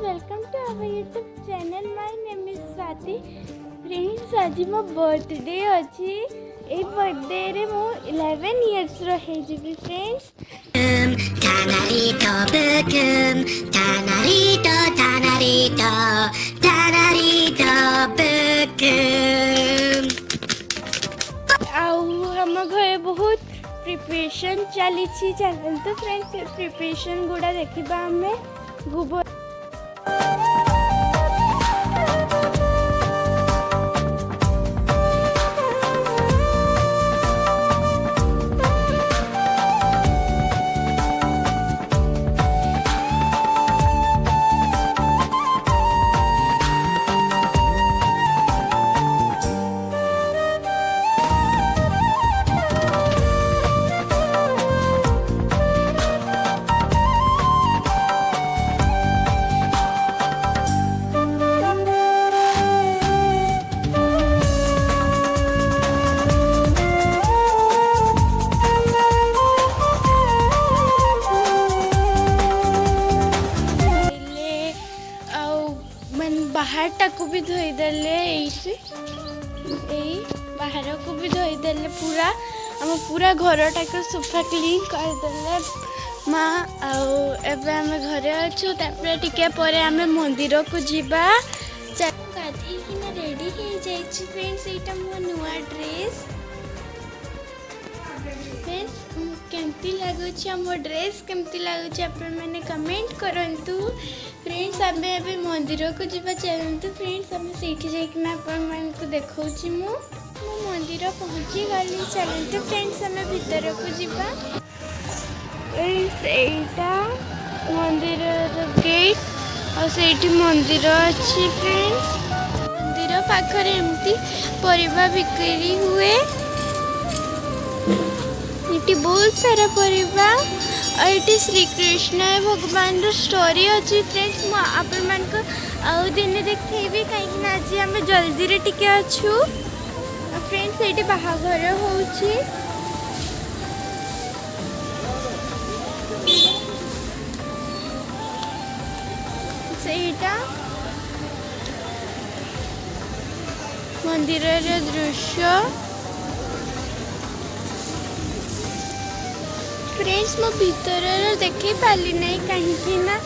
welcome to our YouTube channel. My name is Swati. Friends, आज मो birthday अच्छी ए birthday रे मो 11 years रो हे जिबी friends Tanarito bukum, tanarito, tanarito, tanarito bukum. आउ हम घरे बहुत प्रिपरेशन चली चलते फ्रेंड्स प्रिपरेशन गुड़ा देखा आम गोबर बाहर टाकू भी धोईदेले बाहर को भी धोईदेले पूरा आम पूरा घर टाक सोफा क्लीन करदेले माँ आम घरे अच्छु टिके पर आम मंदिर को जीवा गाधेकिना रेडी हो जाइए फ्रेंड्स यहाँ मो नुआ ड्रेस फ्रेंड्स केमती लगुच मो ड्रेस केमती लगुच आपने कमेंट करंतु फ्रेंड्स आम ए मंदिर को जीवा चलते फ्रेंड्स आम से आपको देखा मु मंदिर पहुँची गली चलते फ्रेंड्स आम भीतर को जीवा एटा मंदिर गेट और मंदिर अच्छी फ्रेंड्स मंदिर पाखरे एमती परिबा बिक्री हुए ये बहुत सारा परिबा और ये श्री कृष्ण भगवान स्टोरी अच्छी फ्रेंड्स मुझे आउ दिन देखेबी कहीं आज आम जल्दी रे टिके अच्छू फ्रेंड्स ये बाहाघर होउची मंदिर दृश्य फ्रेंड्स मो भीतर देखी पाली नहीं कहीं ना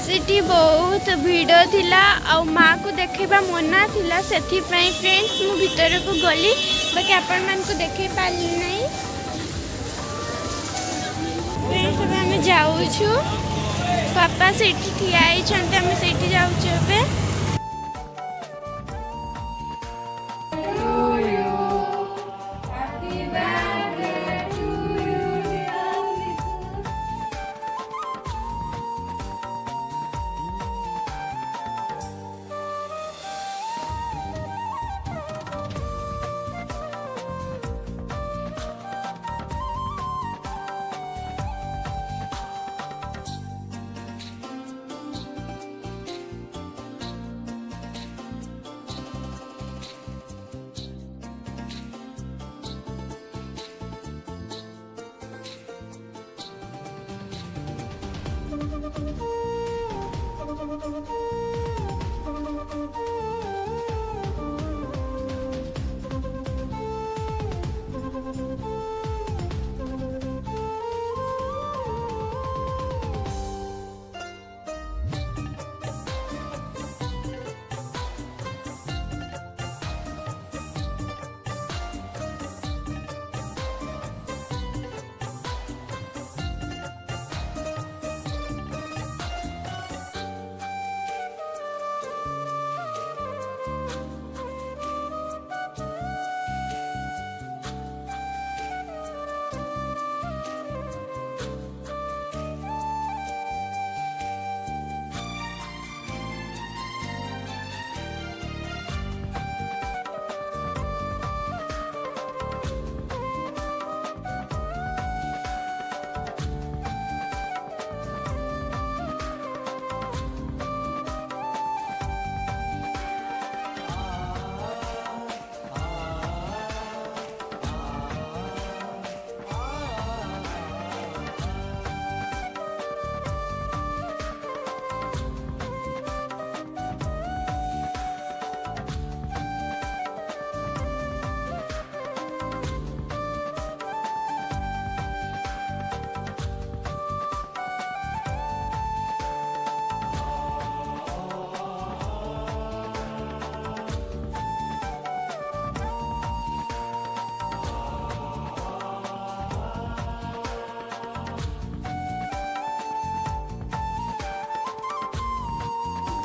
सेठी बहुत भीड़ थिला आ माँ को देखा मना थिला सेथि पई फ्रेंड्स मो भीतर को गली बाकी आपण मान को देखे पाली नहीं फ्रेंड्स अब आम जाऊँ पापा से ठिया आम से जाऊँ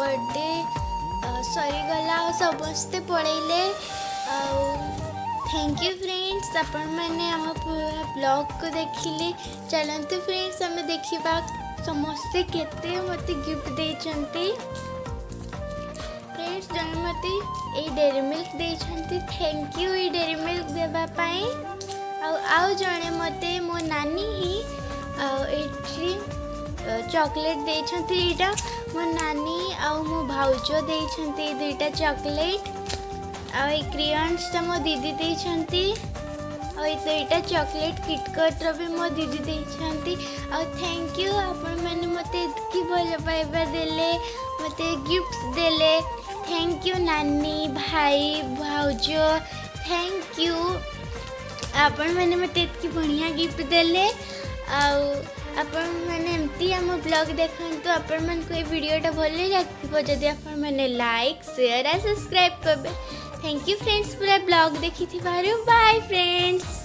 बर्थडे सरीगला समस्ते पड़ेले। थैंक यू फ्रेंड्स, आपण मैंने आम पूरा ब्लॉग को देखिले। चलते फ्रेंड्स आम देखा समस्ते केते मते गिफ्ट देछंती। फ्रेंड्स जन मते ए डेरी मिल्क देछंती, थैंक यू ए डेरी मिल्क देबा पाई। आउ जने मते मो नानी ही एठी चॉकलेट देछंती। एटा मो नानी आउ मो भाउजो देछंती दुईटा चॉकलेट। आ क्रेयन्स टा मो दीदी देछंती। आ दुईटा चॉकलेट किटकैट रो भी मो दीदी देछंती। आ थैंक यू आपण माने मते इतकी भल पाइबा देले, मते गिफ्ट्स देले। थैंक यू नानी भाई भाउजो, थैंक यू। आपण मैंने मते इतकी बढ़िया गिफ्ट देले। आपण मैंने एमती आम ब्लॉग देखते आपण मन को वीडियोटा भल लगे जदि आपण मैंने लाइक शेयर और सब्सक्राइब करबे। थैंक यू फ्रेंड्स पूरा ब्लॉग देखी। Bye friends.